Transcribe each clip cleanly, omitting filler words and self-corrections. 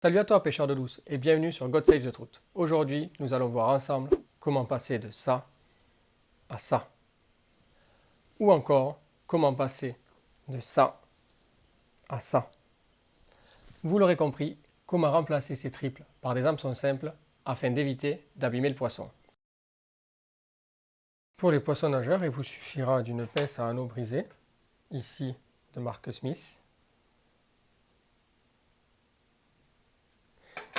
Salut à toi pêcheur de douce et bienvenue sur God Save the Truth. Aujourd'hui, nous allons voir ensemble comment passer de ça à ça. Ou encore, comment passer de ça à ça. Vous l'aurez compris, comment remplacer ces triples par des hameçons simples afin d'éviter d'abîmer le poisson. Pour les poissons nageurs, il vous suffira d'une pince à anneau brisé, ici de marque Smith.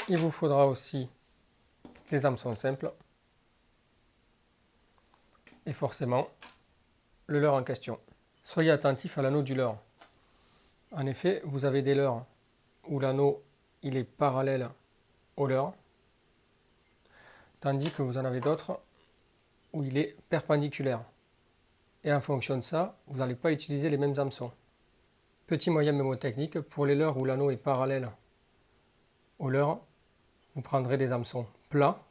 Il vous faudra aussi des hameçons simples et forcément le leurre en question. Soyez attentif à l'anneau du leurre. En effet, vous avez des leurres où l'anneau il est parallèle au leurre, tandis que vous en avez d'autres où il est perpendiculaire. Et en fonction de ça, vous n'allez pas utiliser les mêmes hameçons. Petit moyen mémotechnique, pour les leurres où l'anneau est parallèle au leurre, vous prendrez des hameçons plats,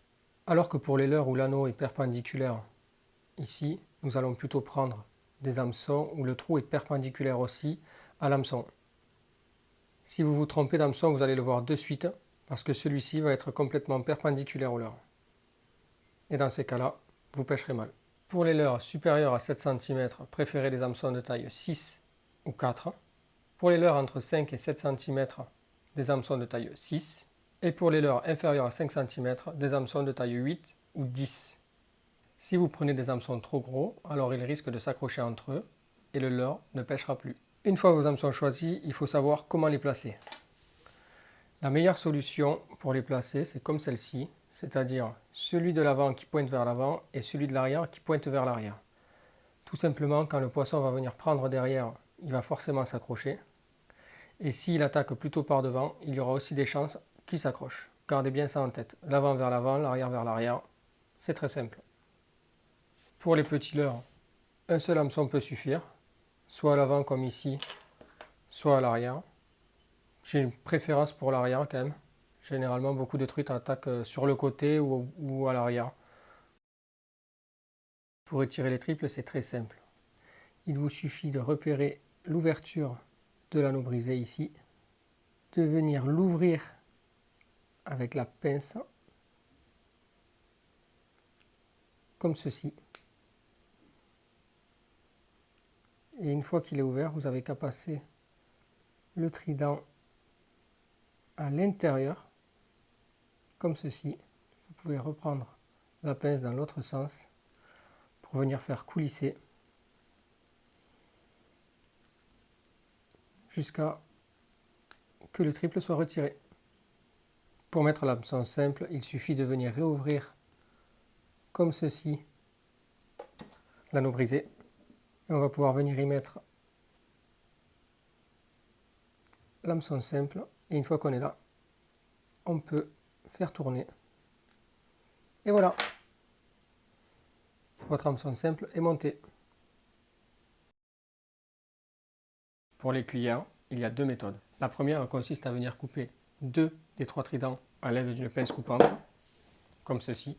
alors que pour les leurres où l'anneau est perpendiculaire, ici, nous allons plutôt prendre des hameçons où le trou est perpendiculaire aussi à l'hameçon. Si vous vous trompez d'hameçon, vous allez le voir de suite, parce que celui-ci va être complètement perpendiculaire au leurre. Et dans ces cas-là, vous pêcherez mal. Pour les leurres supérieurs à 7 cm, préférez des hameçons de taille 6 ou 4. Pour les leurres entre 5 et 7 cm, des hameçons de taille 6. Et pour les leurres inférieurs à 5 cm, des hameçons de taille 8 ou 10. Si vous prenez des hameçons trop gros, alors ils risquent de s'accrocher entre eux et le leurre ne pêchera plus. Une fois vos hameçons choisis, il faut savoir comment les placer. La meilleure solution pour les placer, c'est comme celle-ci, c'est-à-dire celui de l'avant qui pointe vers l'avant et celui de l'arrière qui pointe vers l'arrière. Tout simplement, quand le poisson va venir prendre derrière, il va forcément s'accrocher. Et s'il attaque plutôt par devant, il y aura aussi des chances qu'il s'accroche. Gardez bien ça en tête. L'avant vers l'avant, l'arrière vers l'arrière. C'est très simple. Pour les petits leurres, un seul hameçon peut suffire, soit à l'avant comme ici, soit à l'arrière. J'ai une préférence pour l'arrière quand même. Généralement, beaucoup de truites attaquent sur le côté ou à l'arrière. Pour étirer les triples, c'est très simple. Il vous suffit de repérer l'ouverture de l'anneau brisé ici, de venir l'ouvrir avec la pince, comme ceci. Et une fois qu'il est ouvert, vous n'avez qu'à passer le trident à l'intérieur, comme ceci. Vous pouvez reprendre la pince dans l'autre sens pour venir faire coulisser jusqu'à que le triple soit retiré. Pour mettre l'hameçon simple, il suffit de venir réouvrir comme ceci l'anneau brisé. Et on va pouvoir venir y mettre l'hameçon simple. Et une fois qu'on est là, on peut faire tourner. Et voilà, votre hameçon simple est monté. Pour les cuillères, il y a deux méthodes. La première consiste à venir couper deux des trois tridents à l'aide d'une pince coupante, comme ceci.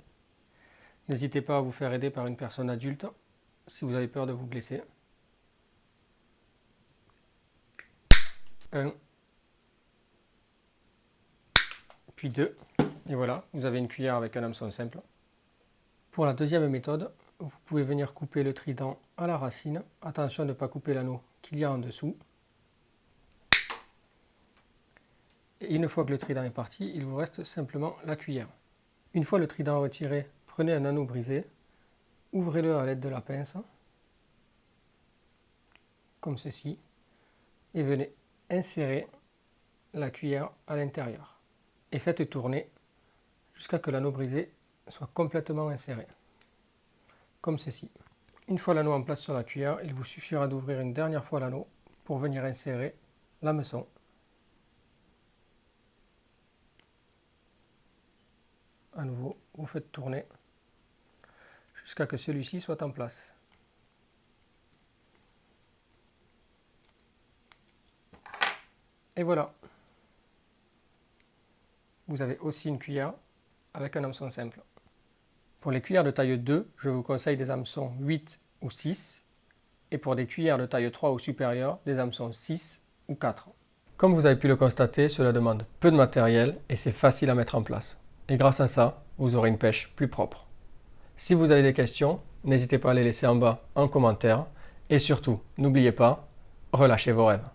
N'hésitez pas à vous faire aider par une personne adulte si vous avez peur de vous blesser. Un, puis deux. Et voilà, vous avez une cuillère avec un hameçon simple. Pour la deuxième méthode, vous pouvez venir couper le trident à la racine. Attention de ne pas couper l'anneau qu'il y a en dessous. Et une fois que le trident est parti, il vous reste simplement la cuillère. Une fois le trident retiré, prenez un anneau brisé, ouvrez-le à l'aide de la pince, comme ceci, et venez insérer la cuillère à l'intérieur. Et faites tourner jusqu'à ce que l'anneau brisé soit complètement inséré, comme ceci. Une fois l'anneau en place sur la cuillère, il vous suffira d'ouvrir une dernière fois l'anneau pour venir insérer l'hameçon. À nouveau, vous faites tourner jusqu'à ce que celui-ci soit en place. Et voilà. Vous avez aussi une cuillère avec un hameçon simple. Pour les cuillères de taille 2, je vous conseille des hameçons 8 ou 6. Et pour des cuillères de taille 3 ou supérieure, des hameçons 6 ou 4. Comme vous avez pu le constater, cela demande peu de matériel et c'est facile à mettre en place. Et grâce à ça, vous aurez une pêche plus propre. Si vous avez des questions, n'hésitez pas à les laisser en bas en commentaire. Et surtout, n'oubliez pas, relâchez vos rêves.